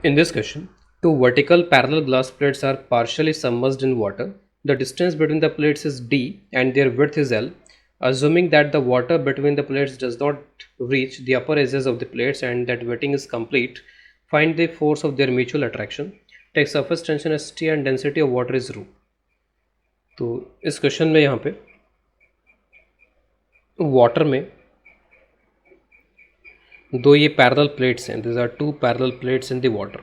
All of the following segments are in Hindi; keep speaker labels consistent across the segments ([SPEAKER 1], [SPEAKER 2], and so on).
[SPEAKER 1] In this question, two vertical parallel glass plates are partially submerged in water. The distance between the plates is d and their width is L. Assuming that the water between the plates does not reach the upper edges of the plates and that wetting is complete, find the force of their mutual attraction. Take surface tension as T and density of water is ρ. तो इस क्वेश्चन में यहाँ पे वाटर में दो ये पैरेलल प्लेट्स हैं. This are two parallel plates in the water.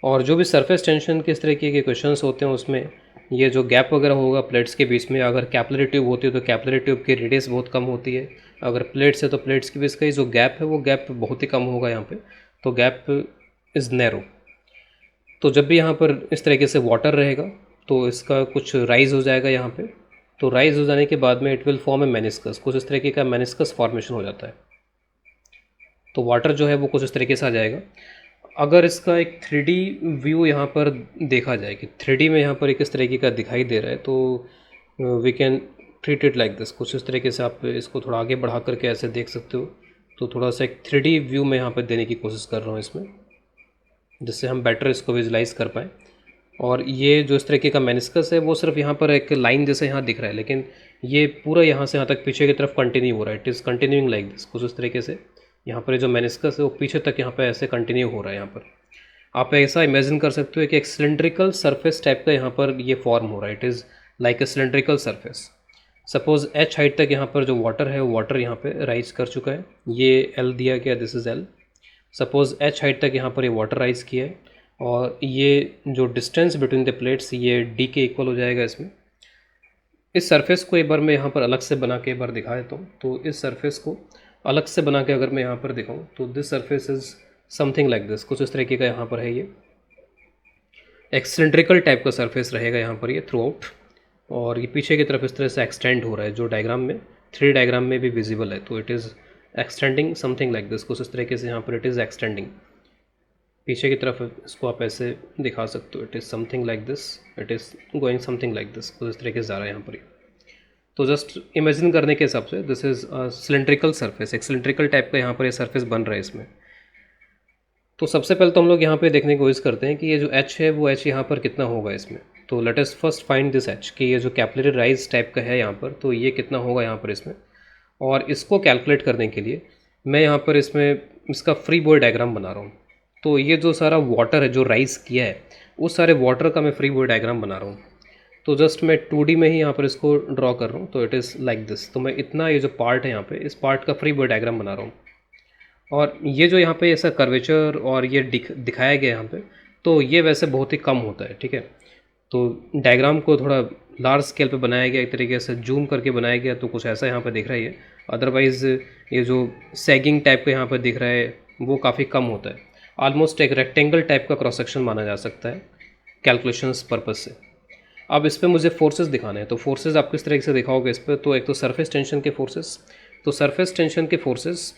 [SPEAKER 1] और जो भी सरफेस टेंशन के इस तरीके के क्वेश्चंस होते हैं उसमें ये जो गैप वगैरह होगा प्लेट्स के बीच में, अगर कैपिलरी ट्यूब होती है तो कैपिलरी ट्यूब की रेडियस बहुत कम होती है. अगर प्लेट्स है तो प्लेट्स के बीच का जो गैप है वो गैप बहुत ही कम होगा यहाँ पे. तो गैप इज़ नैरो. तो जब भी यहाँ पर इस तरीके से वाटर रहेगा तो इसका कुछ राइज हो जाएगा यहाँ पे. तो राइज हो जाने के बाद में it will form A meniscus. कुछ इस तरीके का मेनिस्कस फॉर्मेशन हो जाता है. तो वाटर जो है वो कुछ इस तरीके से आ जाएगा. अगर इसका एक 3D व्यू यहाँ पर देखा जाए कि 3D में यहाँ पर एक इस तरीके का दिखाई दे रहा है तो we can treat it like this. कुछ इस तरीके से आप इसको थोड़ा आगे बढ़ा करके ऐसे देख सकते हो. तो थोड़ा सा एक 3D व्यू में यहाँ पर देने की कोशिश कर रहा हूँ इसमें, जिससे हम बेटर इसको विजुलाइज कर पाएँ. और ये जो इस तरीके का मेनिस्कस है वो सिर्फ यहाँ पर एक लाइन जैसे यहाँ दिख रहा है, लेकिन ये पूरा यहाँ से यहाँ तक पीछे की तरफ कंटिन्यू हो रहा है. It is continuing like this. कुछ इस तरीके से यहाँ पर जो मेनिस्कस है वो पीछे तक यहाँ पे ऐसे कंटिन्यू हो रहा है. यहाँ पर आप ऐसा इमेजिन कर सकते हो कि एक सिलेंड्रिकल सरफेस टाइप का यहाँ पर ये फॉर्म हो रहा है. It is like a cylindrical surface. Suppose h height तक यहाँ पर जो वाटर है वो वाटर यहाँ पे राइज कर चुका है. ये L दिया गया, this is L. Suppose h height तक यहाँ पर ये वाटर राइज किया है और ये जो डिस्टेंस बिटवीन द प्लेट्स ये d के इक्वल हो जाएगा इसमें. इस सरफेस को एक बार मैं यहाँ पर अलग से बना के एक बार दिखा देता हूँ. तो इस सरफेस को अलग से बना के अगर मैं यहाँ पर दिखाऊँ तो this surface is something like this. कुछ इस तरीके का यहाँ पर है. ये एक सिलेंड्रिकल टाइप का सरफेस रहेगा यहाँ पर ये थ्रू आउट. और ये पीछे की तरफ इस तरह से एक्सटेंड हो रहा है जो डायग्राम में 3 डायग्राम में भी विजिबल है. तो it is extending something like this. कुछ इस तरीके से यहाँ पर इट इज़ एक्सटेंडिंग. पीछे की तरफ इसको आप ऐसे दिखा सकते हो. It is something like this. It is going something like this. कुछ इस तरीके से जा रहा है यहाँ पर. तो जस्ट इमेजिन करने के हिसाब से दिस इज़ सिलेंड्रिकल सरफेस. एक सिलेंड्रिकल टाइप का यहाँ पर ये सरफेस बन रहा है इसमें. तो सबसे पहले तो हम लोग यहाँ पे देखने की कोशिश करते हैं कि ये जो h है वो h यहाँ पर कितना होगा इसमें. तो let us first find this h कि ये जो कैपिलरी राइज टाइप का है यहाँ पर तो ये कितना होगा यहाँ पर इसमें. और इसको कैलकुलेट करने के लिए मैं यहाँ पर इसमें इसका फ्री बॉडी डायग्राम बना रहा हूँ. तो ये जो सारा वाटर है जो राइज किया है उस सारे वाटर का मैं फ्री बॉडी डायग्राम बना रहा हूँ. तो जस्ट मैं 2D में ही यहाँ पर इसको ड्रॉ कर रहा हूँ. तो इट इज़ लाइक दिस. तो मैं इतना ये जो पार्ट है यहाँ पे इस पार्ट का फ्री बॉडी डायग्राम बना रहा हूँ. और ये जो यहाँ पे ऐसा कर्वेचर और ये दिखाया गया यहाँ पे तो ये वैसे बहुत ही कम होता है. ठीक है. तो डायग्राम को थोड़ा लार्ज स्केल पे बनाया गया, एक तरीके से जूम करके बनाया गया. तो कुछ ऐसा यहाँ पे दिख रहा है. अदरवाइज़ ये जो सैगिंग टाइप का यहाँ पर दिख रहा है वो काफ़ी कम होता है. ऑलमोस्ट एक रेक्टेंगल टाइप का क्रॉस सेक्शन माना जा सकता है कैलकुलेशंस पर्पज़ से. अब इस पर मुझे फोर्सेस दिखाने हैं. तो फोर्सेस आप किस तरीके से दिखाओगे इस पर. तो एक तो सरफेस टेंशन के फोर्सेस. तो सरफेस टेंशन के फोर्सेस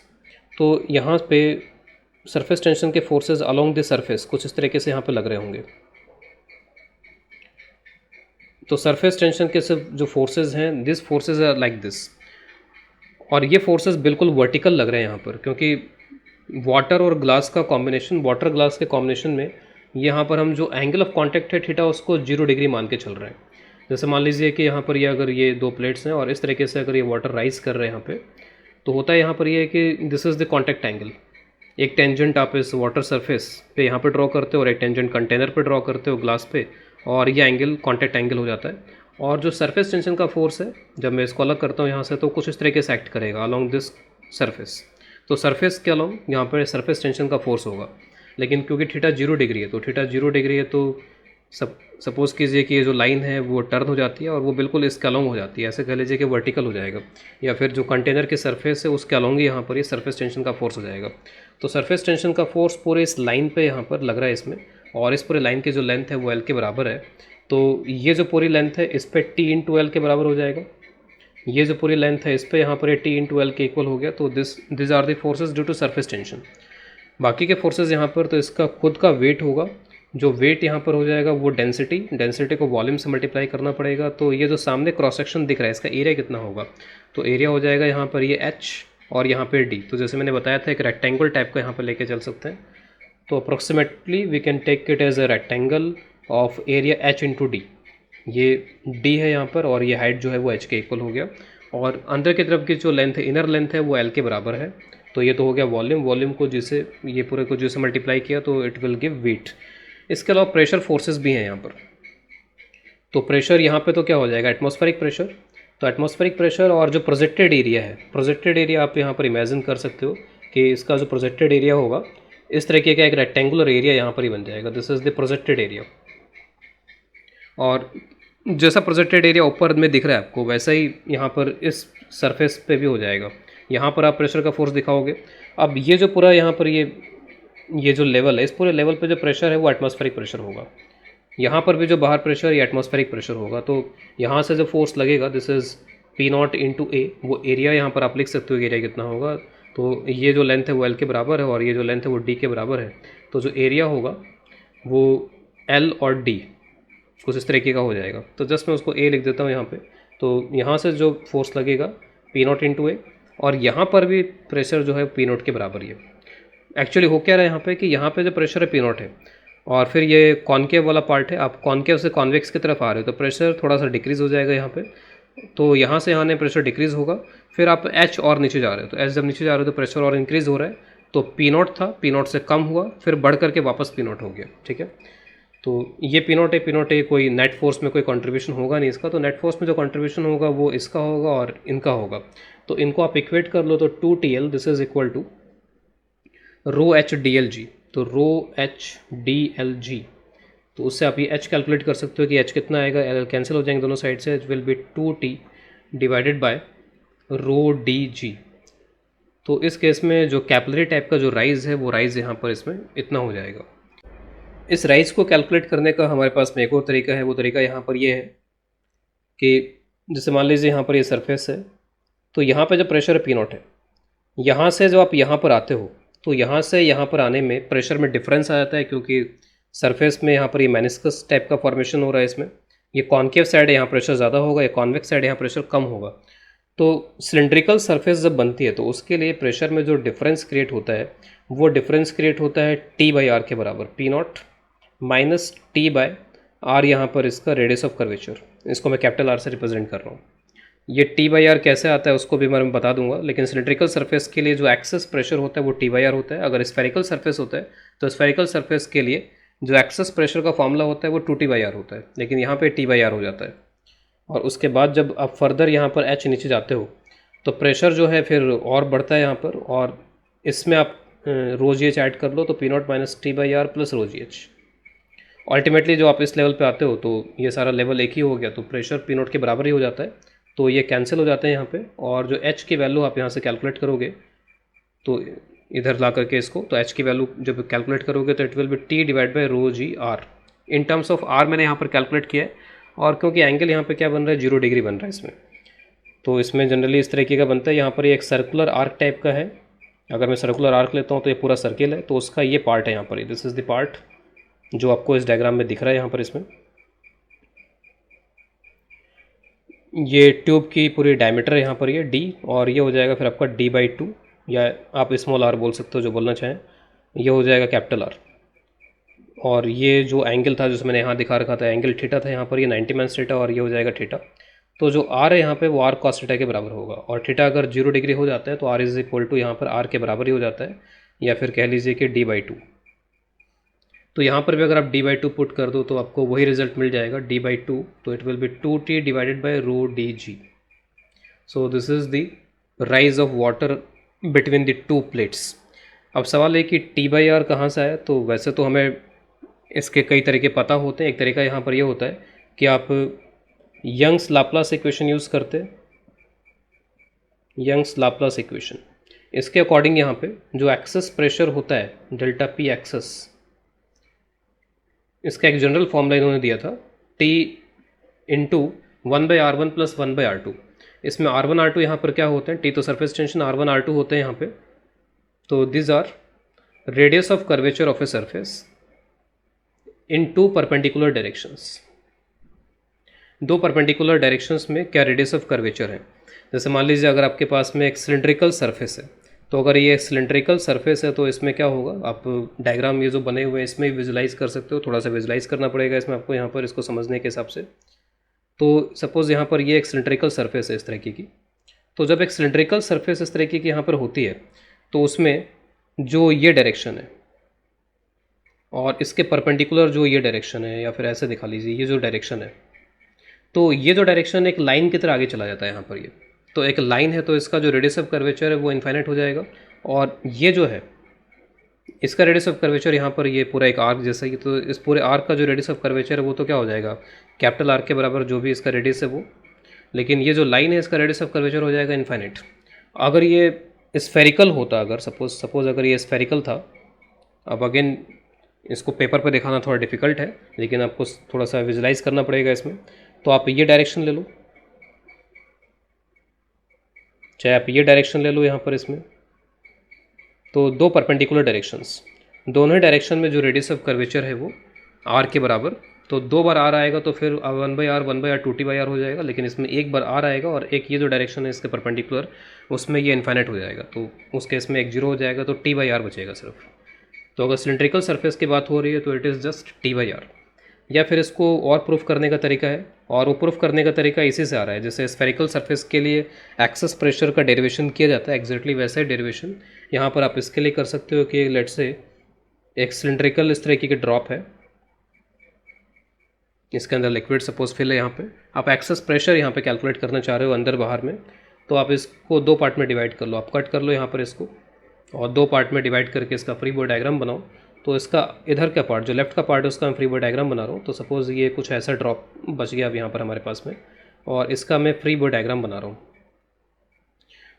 [SPEAKER 1] तो यहाँ पे सरफेस टेंशन के फोर्सेस अलोंग द सरफेस कुछ इस तरीके से यहाँ पे लग रहे होंगे. तो सरफेस टेंशन के सिर्फ जो फोर्सेस हैं this forces are like this. और ये फोर्सेस बिल्कुल वर्टिकल लग रहे हैं यहाँ पर क्योंकि वाटर और ग्लास का कॉम्बिनेशन, वाटर ग्लास के कॉम्बिनेशन में यहाँ पर हम जो एंगल ऑफ कांटेक्ट है थीटा उसको 0 डिग्री मान के चल रहे हैं. जैसे मान लीजिए कि यहाँ पर ये अगर ये दो प्लेट्स हैं और इस तरीके से अगर ये वाटर राइज कर रहे हैं यहाँ पे तो होता है यहाँ पर ये कि this is the contact angle. एक टेंजेंट आप इस वाटर सरफेस पे यहाँ पे ड्रॉ करते हो और एक टेंजेंट कंटेनर पे ड्रॉ करते हो ग्लास पे और ये एंगल कांटेक्ट एंगल हो जाता है. और जो सरफेस टेंशन का फोर्स है जब मैं इसको अलग करता हूँ यहाँ से तो कुछ इस तरीके से एक्ट करेगा अलॉन्ग दिस सरफेस. तो सरफेस के अलॉन्ग यहाँ पर सरफेस टेंशन का फोर्स होगा. लेकिन क्योंकि थीटा 0 डिग्री है तो थीटा 0 डिग्री है तो सपोज़ कीजिए कि ये जो लाइन है वो टर्न हो जाती है और वो बिल्कुल इसके अलॉन्ग हो जाती है. ऐसे कह लीजिए कि वर्टिकल हो जाएगा. या फिर जो कंटेनर के सरफेस है उसके अलॉन्ग ही यहाँ पर ये सरफेस टेंशन का फोर्स हो जाएगा. तो सरफेस टेंशन का फोर्स पूरे इस लाइन पे यहाँ पर लग रहा है इसमें. और इस पूरे लाइन की जो लेंथ है वो L के बराबर है. तो ये जो पूरी लेंथ है इस पर T इंटू L के बराबर हो जाएगा. ये जो पूरी लेंथ है इस पर यहाँ पर T इंटू L के इक्वल हो गया. तो this are the forces due to surface tension. बाकी के फोर्सेज यहाँ पर तो इसका खुद का वेट होगा. जो वेट यहाँ पर हो जाएगा वो डेंसिटी को वॉल्यूम से मल्टीप्लाई करना पड़ेगा. तो ये जो सामने क्रॉस सेक्शन दिख रहा है इसका एरिया कितना होगा. तो एरिया हो जाएगा यहाँ पर ये h और यहाँ पे डी। तो जैसे मैंने बताया था एक रेक्टेंगल टाइप का यहाँ पे लेके चल सकते हैं। तो approximately we can take it as a rectangle of area H into D. ये डी है यहाँ पर और ये हाइट जो है वो एच के इक्वल हो गया, और अंदर की तरफ की जो लेंथ है, इनर लेंथ है, वो एल के बराबर है। तो ये तो हो गया वॉल्यूम। वॉल्यूम को जिसे ये पूरे को जिसे मल्टीप्लाई किया तो इट विल गिव वेट। इसके अलावा प्रेशर फोर्सेस भी हैं यहाँ पर। तो प्रेशर यहाँ पे तो क्या हो जाएगा, एटमॉस्फेरिक प्रेशर। तो एटमॉस्फेरिक प्रेशर और जो प्रोजेक्टेड एरिया है, प्रोजेक्टेड एरिया आप यहाँ पर इमेजिन कर सकते हो कि इसका जो प्रोजेक्टेड एरिया होगा इस तरीके का एक रेक्टेंगुलर एरिया यहाँ पर ही बन जाएगा। This is the projected area. और जैसा प्रोजेक्टेड एरिया ऊपर में दिख रहा है आपको, वैसा ही यहाँ पर इस सरफेस पे भी हो जाएगा। यहाँ पर आप प्रेशर का फोर्स दिखाओगे। अब ये जो पूरा यहाँ पर ये जो लेवल है, इस पूरे लेवल पे जो प्रेशर है वो एटमॉस्फेरिक प्रेशर होगा। यहाँ पर भी जो बाहर प्रेशर ये एटमॉस्फेरिक प्रेशर होगा। तो यहाँ से जो फोर्स लगेगा this is P not into A. वो एरिया यहाँ पर आप लिख सकते हो एरिया कितना होगा। तो ये जो लेंथ है वो एल के बराबर है और ये जो लेंथ है वो डी के बराबर है। तो जो एरिया होगा वो एल और डी कुछ इस तरीके का हो जाएगा। तो जस्ट मैं उसको ए लिख देता हूँ यहाँ पे। तो यहाँ से जो फोर्स लगेगा पी नॉट इंटू ए, और यहाँ पर भी प्रेशर जो है पी नॉट के बराबर ही है। एक्चुअली हो क्या रहा है यहाँ पे कि यहाँ पे जो प्रेशर है पी नॉट है, और फिर ये कॉनकेव वाला पार्ट है, आप कॉनकेव से कॉन्वेक्स की तरफ आ रहे हो तो प्रेशर थोड़ा सा डिक्रीज़ हो जाएगा यहाँ पे। तो यहाँ से यहाँ प्रेशर डिक्रीज़ होगा, फिर आप एच और नीचे जा रहे हो, तो एच जब नीचे जा रहे हो तो प्रेशर और इंक्रीज़ हो रहा है। तो पी नॉट था, पी नॉट से कम हुआ, फिर बढ़ करके वापस पी नॉट हो गया। ठीक है, तो ये पी नॉट है, पी नॉट है, कोई नेट फोर्स में कोई कंट्रीब्यूशन होगा नहीं इसका। तो नेट फोर्स में जो कंट्रीब्यूशन होगा वो इसका होगा और इनका होगा। तो इनको आप इक्वेट कर लो तो 2TL this is equal to rho H D L G. तो rho H D L G, तो उससे आप ये एच कैलकुलेट कर सकते हो कि एच कितना आएगा। एल कैंसिल हो जाएंगे दोनों साइड से, it will be 2T divided by rho D G. तो इस केस में जो कैपिलरी टाइप का जो राइज है वो राइज यहाँ पर इसमें इतना हो जाएगा। इस राइज को कैलकुलेट करने का हमारे पास में एक और तरीका है। वो तरीका यहाँ पर ये है कि जैसे मान लीजिए यहाँ पर ये सरफेस है, तो यहाँ पे जो प्रेशर है पी नॉट है, यहाँ से जो आप यहाँ पर आते हो तो यहाँ से यहाँ पर आने में प्रेशर में डिफरेंस आ जाता है, क्योंकि सरफेस में यहाँ पर ये मेनिस्कस टाइप का फॉर्मेशन हो रहा है। इसमें ये कॉन्केव साइड है, यहाँ प्रेशर ज़्यादा होगा, ये कॉन्वेक्स साइड है, यहाँ प्रेशर कम होगा। तो सिलेंड्रिकल सरफेस जब बनती है तो उसके लिए प्रेशर में जो डिफरेंस क्रिएट होता है वो डिफरेंस क्रिएट होता है टी बाई आर के बराबर, P naught minus T by R. यहाँ पर इसका रेडियस ऑफ कर्वेचर, इसको मैं कैपिटल आर से रिप्रेजेंट कर रहा हूँ। ये टी बाई आर कैसे आता है उसको भी मैं बता दूंगा, लेकिन सिलेंड्रिकल सरफेस के लिए जो एक्सेस प्रेशर होता है वो टी बाई आर होता है। अगर स्फेरिकल सरफेस होता है तो स्फेरिकल सरफेस के लिए जो एक्सेस प्रेशर का फॉर्मूला होता है वो 2T बाई आर होता है, लेकिन यहाँ पे टी बाई आर हो जाता है। और उसके बाद जब आप फर्दर यहाँ पर एच नीचे जाते हो तो प्रेशर जो है फिर और बढ़ता है यहाँ पर, और इसमें आप रो जी एच ऐड कर लो तो P naught minus T by R plus rho G H. Ultimately जो आप इस लेवल पे आते हो तो ये सारा लेवल एक ही हो गया, तो प्रेशर पी नॉट के बराबर ही हो जाता है। तो ये कैंसिल हो जाते हैं यहाँ पे, और जो एच की वैल्यू आप यहाँ से कैलकुलेट करोगे तो इधर ला करके इसको, तो एच की वैल्यू जब कैलकुलेट करोगे तो it will be T divide by rho G R. In terms of R मैंने यहाँ पर कैलकुलेट किया है, और क्योंकि एंगल यहाँ पर क्या बन रहा है 0 डिग्री बन रहा है इसमें, तो इसमें जनरली इस तरीके का बनता है। यहाँ पर ये एक सर्कुलर आर्क टाइप का है। अगर मैं सर्कुलर आर्क लेता हूँ तो ये पूरा सर्किल है, तो उसका ये पार्ट है यहाँ पर, दिस इज़ द पार्ट जो आपको इस डायग्राम में दिख रहा है यहाँ पर। इसमें ये ट्यूब की पूरी डायमीटर है यहाँ पर ये डी, और ये हो जाएगा फिर आपका d/2, या आप स्मॉल आर बोल सकते हो जो बोलना चाहें। ये हो जाएगा कैपिटल आर। और ये जो एंगल था जिसमें मैंने यहाँ दिखा रखा था एंगल थीटा था यहाँ पर, ये 90 माइनस थीटा, और ये हो जाएगा थीटा। तो जो आर है यहाँ पे वो आर कॉस थीटा के बराबर होगा, और थीटा अगर 0 डिग्री हो जाता है तो आर इज इक्वल टू यहाँ पर आर के बराबर ही हो जाता है, या फिर कह लीजिए कि d/2। तो यहाँ पर भी अगर आप d/2 पुट कर दो तो आपको वही रिजल्ट मिल जाएगा d/2, तो it will be 2T divided by rho D ji. So this is the rise of water between the two plates. अब सवाल है कि T/R कहाँ से आया। तो वैसे तो हमें इसके कई तरीके पता होते हैं। एक तरीका यहाँ पर यह होता है कि आप यंग्स लाप्लास इक्वेशन यूज़ करते हैं, यंग्स लाप्लास इक्वेशन। इसके अकॉर्डिंग यहाँ पे जो एक्सेस प्रेशर होता है डेल्टा पी एक्सेस, इसका एक जनरल फॉर्मूला इन्होंने दिया था T into 1/R1 plus 1/R2। इसमें R1 R2 यहाँ पर क्या होते हैं, T तो सरफेस टेंशन, R1 R2 होते हैं यहाँ पे। तो this are radius of curvature of a surface in 2 perpendicular directions. दो परपेंडिकुलर डायरेक्शंस में क्या रेडियस ऑफ कर्वेचर है। जैसे मान लीजिए अगर आपके पास में एक सिलेंड्रिकल सरफेस है, तो अगर ये सिलेंड्रिकल सरफेस है तो इसमें क्या होगा, आप डायग्राम ये जो बने हुए हैं इसमें विजुलाइज कर सकते हो, थोड़ा सा विजुलाइज करना पड़ेगा इसमें आपको यहाँ पर इसको समझने के हिसाब से। तो सपोज़ यहाँ पर ये एक सिलेंड्रिकल सरफेस है इस तरीके की, तो जब एक सिलेंड्रिकल सरफेस इस तरीके की यहाँ पर होती है तो उसमें जो ये डायरेक्शन है और इसके परपेंडिकुलर जो ये डायरेक्शन है, या फिर ऐसे दिखा लीजिए ये जो डायरेक्शन है, तो ये जो डायरेक्शन एक लाइन की तरह आगे चला जाता है यहाँ पर ये। तो एक लाइन है तो इसका जो रेडियस ऑफ कर्वेचर है वो इनफाइनाइट हो जाएगा, और ये जो है इसका रेडियस ऑफ कर्वेचर यहाँ पर ये पूरा एक आर्क जैसा ही, तो इस पूरे आर्क का जो रेडियस ऑफ कर्वेचर है वो तो क्या हो जाएगा, कैपिटल आर्क के बराबर जो भी इसका रेडियस है वो। लेकिन ये जो लाइन है इसका रेडियस ऑफ कर्वेचर हो जाएगा इनफाइनाइट। अगर ये स्फेरिकल होता, अगर सपोज अगर ये स्फेरिकल था, अब अगेन इसको पेपर पे दिखाना थोड़ा डिफिकल्ट है लेकिन आपको थोड़ा सा विजुलाइज करना पड़ेगा इसमें। तो आप ये डायरेक्शन ले लो, चाहे आप ये डायरेक्शन ले लो यहाँ पर इसमें, तो दो परपेंडिकुलर डायरेक्शंस, दोनों ही डायरेक्शन में जो रेडियस ऑफ कर्वेचर है वो आर के बराबर, तो दो बार आर आएगा तो फिर 1/r 1/r 2t/r हो जाएगा, लेकिन इसमें एक बार आर आएगा और एक ये जो डायरेक्शन है इसके परपेंडिकुलर उसमें ये इनफाइनाइट हो जाएगा, तो उस केस में एक जीरो हो जाएगा तो t/r बचेगा सिर्फ। तो अगर सिलेंड्रिकल सरफेस की बात हो रही है तो इट इज़ जस्ट t/r। या फिर इसको और प्रूफ करने का तरीका है, और वो प्रूफ करने का तरीका इसी से आ रहा है, जैसे स्फेरिकल सरफेस के लिए एक्सेस प्रेशर का डेरिवेशन किया जाता है, एग्जैक्टली वैसे डेरिवेशन यहाँ पर आप इसके लिए कर सकते हो कि लेट्स से एक सिलेंड्रिकल इस तरीके की ड्रॉप है, इसके अंदर लिक्विड सपोज फिल है, यहाँ पे आप एक्सेस प्रेशर यहाँ पे कैलकुलेट करना चाह रहे हो अंदर बाहर में, तो आप इसको दो पार्ट में डिवाइड कर लो, आप कट कर लो यहाँ पर इसको, और दो पार्ट में डिवाइड करके इसका फ्री बॉडी डायग्राम बनाओ। तो इसका इधर का पार्ट जो लेफ्ट का पार्ट है उसका मैं फ्री बॉडी डायग्राम बना रहा हूँ, तो सपोज़ ये कुछ ऐसा ड्रॉप बच गया अब यहाँ पर हमारे पास में, और इसका मैं फ्री बॉडी डायग्राम बना रहा हूँ।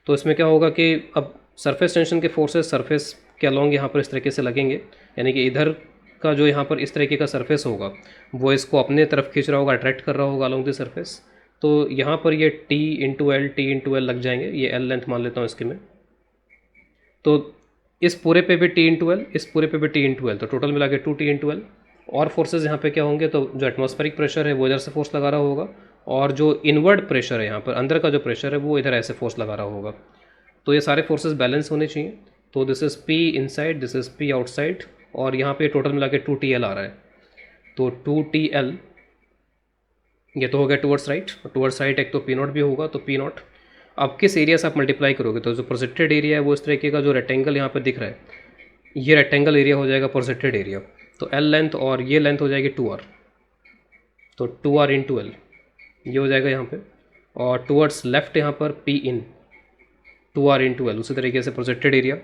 [SPEAKER 1] तो इसमें क्या होगा कि अब सरफेस टेंशन के फोर्सेस सरफेस के अलॉन्ग यहाँ पर इस तरीके से लगेंगे, यानी कि इधर का जो यहाँ पर इस तरीके का सरफेस होगा वो इसको अपने तरफ खींच रहा होगा, अट्रैक्ट कर रहा होगा अलॉन्ग द सरफेस। तो यहाँ पर ये T/L लग जाएंगे, ये L लेंथ मान लेता हूँ इसके में, तो इस पूरे पे भी T/L, इस पूरे पे भी T/L, तो टोटल मिला के 2T/L। और फोर्सेस यहाँ पे क्या होंगे, तो जो एटमॉस्फेरिक प्रेशर है वो इधर से फोर्स लगा रहा होगा, और जो इनवर्ड प्रेशर है यहाँ पर अंदर का जो प्रेशर है वो इधर ऐसे फोर्स लगा रहा होगा। तो ये सारे फोर्सेस बैलेंस होने चाहिए। तो this is P inside, this is P outside, और यहाँ पे टोटल मिला के 2TL आ रहा है। तो 2TL ये तो हो गया टूवर्ड्स राइट, टूवर्ड्स राइट एक तो P0 भी होगा, तो P0 अब किस एरिया से आप मल्टीप्लाई करोगे, तो जो प्रोजेक्टेड एरिया है वो इस तरीके का जो रेक्टेंगल यहाँ पे दिख रहा है, ये रेक्टेंगल एरिया हो जाएगा प्रोजेक्टेड एरिया, तो L लेंथ और ये लेंथ हो जाएगी 2R, तो 2R/L ये हो जाएगा यहाँ पे, और टूवर्ड्स लेफ्ट यहाँ पर P इन 2R/L, उसी तरीके से प्रोजेक्टेड एरिया,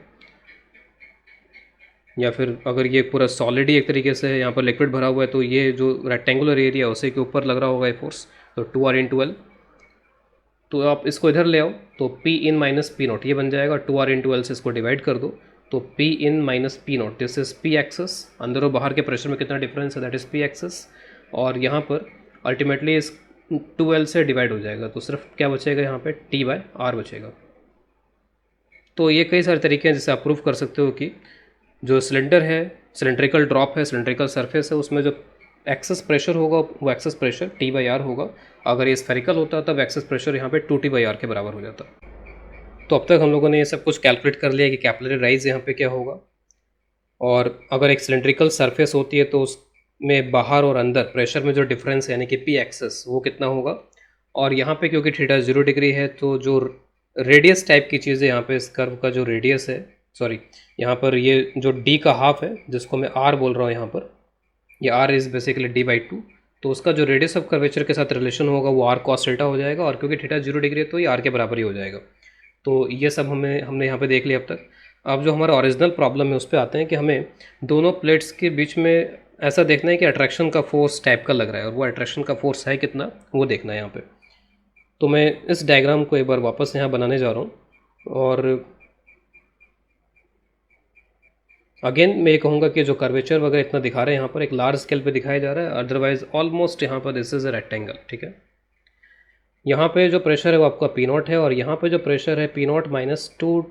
[SPEAKER 1] या फिर अगर ये पूरा सॉलिड ही एक तरीके से यहाँ पर लिक्विड भरा हुआ है तो ये जो रेक्टेंगुलर एरिया है उसी के ऊपर लग रहा होगा ये फोर्स, तो 2R/L। तो आप इसको इधर ले आओ, तो P in माइनस P0 ये बन जाएगा, 2R/L से इसको डिवाइड कर दो, तो P in minus P0 this is P excess, अंदर और बाहर के प्रेशर में कितना डिफरेंस है दैट इज़ P एक्सेस, और यहाँ पर अल्टीमेटली इस 2L से डिवाइड हो जाएगा, तो सिर्फ क्या बचेगा यहाँ पे T/R बचेगा। तो ये कई सारे तरीके हैं जिससे आप प्रूव कर सकते हो कि जो सिलेंडर है, सिलेंड्रिकल ड्रॉप है, सिलेंड्रिकल सरफेस है, उसमें जो एक्सेस प्रेशर होगा वो एक्सेस प्रेशर T/R होगा। अगर ये स्फेरिकल होता तब एक्सेस प्रेशर यहाँ पे 2T/R के बराबर हो जाता। तो अब तक हम लोगों ने ये सब कुछ कैलकुलेट कर लिया कि कैपिलरी राइज यहाँ पे क्या होगा, और अगर एक सिलेंड्रिकल सरफेस होती है तो उसमें बाहर और अंदर प्रेशर में जो डिफरेंस है यानी कि P एक्सेस वो कितना होगा। और यहाँ पे क्योंकि थीटा 0 डिग्री है तो जो रेडियस टाइप की चीज़ है यहाँ पे इस कर्व का जो रेडियस है, सॉरी यहाँ पर ये जो D का हाफ है जिसको मैं R बोल रहा हूँ यहाँ पर, ये R इज़ बेसिकली D/2, तो उसका जो रेडियस ऑफ कर्वेचर के साथ रिलेशन होगा वो R cos थीटा हो जाएगा, और क्योंकि थीटा 0 डिग्री है तो ये R के बराबर ही हो जाएगा। तो ये सब हमने यहाँ पे देख लिया अब तक। अब जो हमारा ओरिजिनल प्रॉब्लम है उस पर आते हैं कि हमें दोनों प्लेट्स के बीच में ऐसा देखना है कि अट्रैक्शन का फोर्स टाइप का लग रहा है, और वो अट्रैक्शन का फोर्स है कितना वो देखना है यहाँ पे। तो मैं इस डायग्राम को एक बार वापस यहाँ बनाने जा रहा हूँ, और अगेन मैं ये कहूँगा कि जो कर्वेचर वगैरह इतना दिखा रहे हैं यहाँ पर एक लार्ज स्केल पे दिखाया जा रहा है, अदरवाइज ऑलमोस्ट यहाँ पर दिस इज़ अ रेक्टेंगल, ठीक है। यहाँ पे जो प्रेशर है वो आपका P0 है, और यहाँ पे जो प्रेशर है P0 माइनस 2,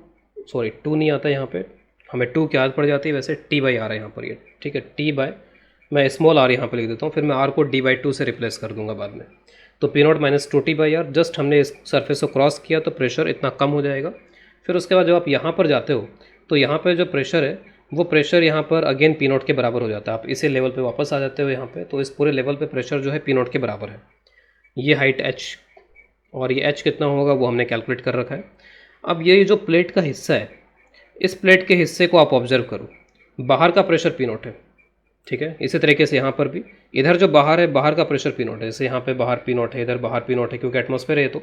[SPEAKER 1] सॉरी 2 नहीं आता यहाँ पे, हमें 2 की आदत पड़ जाती है, वैसे T/R है यहाँ पर ये, ठीक है। मैं स्मॉल r यहाँ पर लिख देता हूँ, फिर मैं r को D/2 से रिप्लेस कर दूँगा बाद में। तो P naught minus 2T/R, just हमने इस सरफेस को क्रॉस किया तो प्रेशर इतना कम हो जाएगा। फिर उसके बाद जब आप यहाँ पर जाते हो तो यहाँ पर जो प्रेशर है वो प्रेशर यहाँ पर अगेन पी नॉट के बराबर हो जाता है। आप इसी लेवल पे वापस आ जाते हो यहाँ पे, तो इस पूरे लेवल पे प्रेशर जो है पी नॉट के बराबर है। ये हाइट h और ये h कितना होगा वो हमने कैलकुलेट कर रखा है। अब ये जो प्लेट का हिस्सा है, इस प्लेट के हिस्से को आप ऑब्जर्व करो, बाहर का प्रेशर पी नॉट है, ठीक है। इसी तरीके से यहाँ पर भी इधर जो बाहर है, बाहर का प्रेशर पी नॉट है, जैसे यहाँ पे बाहर पी नॉट है, इधर बाहर पी नॉट है, क्योंकि एटमॉस्फेयर है। तो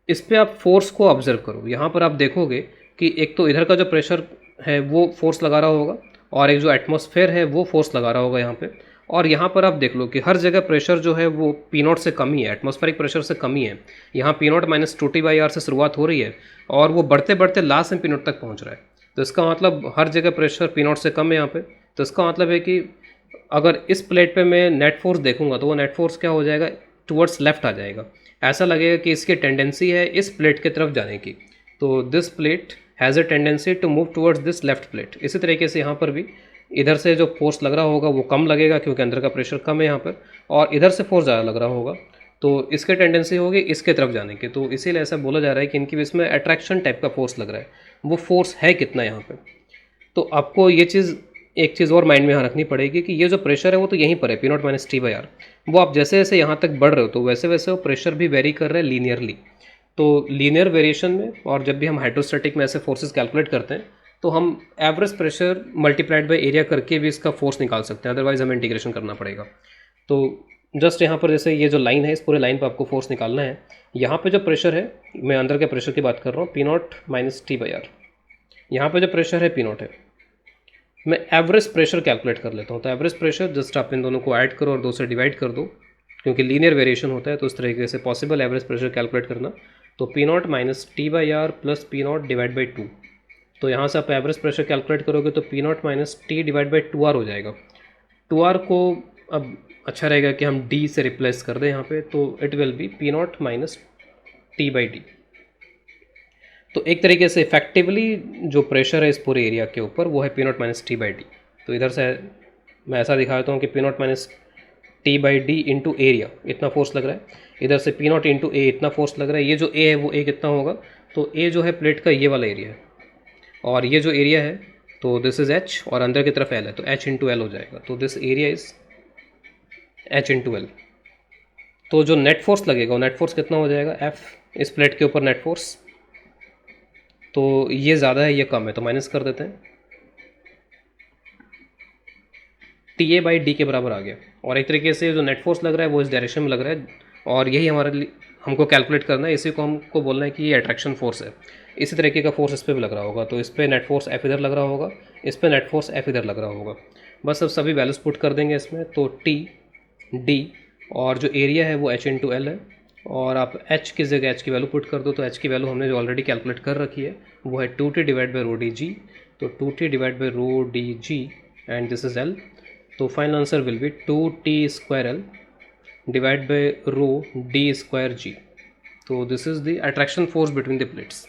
[SPEAKER 1] इस पर आप फोर्स को ऑब्जर्व करो। यहाँ पर आप देखोगे कि एक तो इधर का जो प्रेशर है वो फोर्स लगा रहा होगा, और एक जो एटमॉस्फेयर है वो फोर्स लगा रहा होगा यहाँ पे। और यहाँ पर आप देख लो कि हर जगह प्रेशर जो है वो पी नॉट से कम ही है, एटमॉस्फेरिक प्रेशर से कम ही है। यहाँ पी नॉट माइनस 2T/R से शुरुआत हो रही है और वो बढ़ते बढ़ते लास्ट में पी नॉट तक पहुँच रहा है। तो इसका मतलब हर जगह प्रेशर पी नॉट से कम है यहाँ पे। तो इसका मतलब है कि अगर इस प्लेट पे मैं नेट फोर्स देखूंगा तो वो नेट फोर्स क्या हो जाएगा, टुवर्ड्स लेफ्ट आ जाएगा। ऐसा लगेगा कि इसकी टेंडेंसी है इस प्लेट की तरफ जाने की। तो this plate has a tendency to move towards this left plate. इसी तरीके से यहाँ पर भी इधर से जो फोर्स लग रहा होगा वो कम लगेगा, क्योंकि अंदर का प्रेशर कम है यहाँ पर, और इधर से फोर्स ज़्यादा लग रहा होगा, तो इसके टेंडेंसी होगी इसके तरफ जाने की। तो इसीलिए ऐसा बोला जा रहा है कि इनकी इसमें अट्रैक्शन टाइप का फोर्स लग रहा है। वो फोर्स है कितना यहाँ पे, तो आपको ये चीज़ एक चीज़ और माइंड में यहाँ रखनी पड़ेगी कि ये जो प्रेशर है वो तो यहीं पर है, पी नॉट माइनस T/R। वो आप जैसे जैसे यहाँ तक बढ़ रहे हो तो वैसे वैसे वो प्रेशर भी वेरी कर रहा है लीनियरली। तो लीनियर वेरिएशन में, और जब भी हम हाइड्रोस्टैटिक में ऐसे फोर्सेस कैलकुलेट करते हैं तो हम average pressure multiplied by area करके भी इसका फोर्स निकाल सकते हैं, अदरवाइज हमें इंटीग्रेशन करना पड़ेगा। तो जस्ट यहाँ पर जैसे ये जो लाइन है, इस पूरे लाइन पर आपको फोर्स निकालना है। यहाँ पे जो प्रेशर है, मैं अंदर के प्रेशर की बात कर रहा हूँ, पी नॉट माइनस T/R। यहाँ पे जो प्रेशर है पी नॉट है। मैं एवरेज प्रेशर कैलकुलेट कर लेता हूँ। तो एवरेज प्रेशर जस्ट आप इन दोनों को ऐड करो और 2 से डिवाइड कर दो, क्योंकि लीनियर वेरिएशन होता है तो उस तरीके से पॉसिबल एवरेज प्रेशर कैलकुलेट करना। तो P naught minus T/R plus P not divide by 2। तो यहाँ से आप एवरेज प्रेशर कैलकुलेट करोगे तो P naught minus T divide by 2R हो जाएगा। 2R को अब अच्छा रहेगा कि हम D से रिप्लेस कर दें यहाँ पे, तो it will B P naught minus T/D। तो एक तरीके से इफेक्टिवली जो प्रेशर है इस पूरे एरिया के ऊपर वो है पी नॉट माइनस T/D। तो इधर से मैं ऐसा दिखाता हूँ कि P naught minus T/D into area इतना फोर्स लग रहा है, इधर से पी नॉट इंटू ए इतना फोर्स लग रहा है। ये जो ए है वो ए कितना होगा, तो ए जो है प्लेट का ये वाला एरिया है, और ये जो एरिया है तो दिस इज़ H और अंदर की तरफ L है, तो H इंटू L हो जाएगा। तो this area is H into L। तो जो नेट फोर्स लगेगा वो नेट फोर्स कितना हो जाएगा, F, इस प्लेट के ऊपर नेट फोर्स। तो ये ज़्यादा है ये कम है, तो माइनस कर देते हैं, TA/D के बराबर आ गया। और एक तरीके से जो नेट फोर्स लग रहा है वो इस डायरेक्शन में लग रहा है, और यही हमारे लिए हमको कैलकुलेट करना है। इसी को हमको बोलना है कि ये अट्रैक्शन फोर्स है। इसी तरीके का फोर्स इस पर भी लग रहा होगा, तो इस पर नेट फोर्स F इधर लग रहा होगा, इस पर नेट फोर्स F इधर लग रहा होगा। बस अब सभी वैल्यूज पुट कर देंगे इसमें, तो T/D और जो एरिया है वो H इंटू L है, और आप H की जगह H की वैल्यू पुट कर दो। तो H की वैल्यू हमने जो ऑलरेडी कैलकुलेट कर रखी है वो है 2T divide by row dg। तो 2T divide by row dg and this is L। तो final answer will be 2T square L divide by row D square G। तो this is the attraction force between the plates.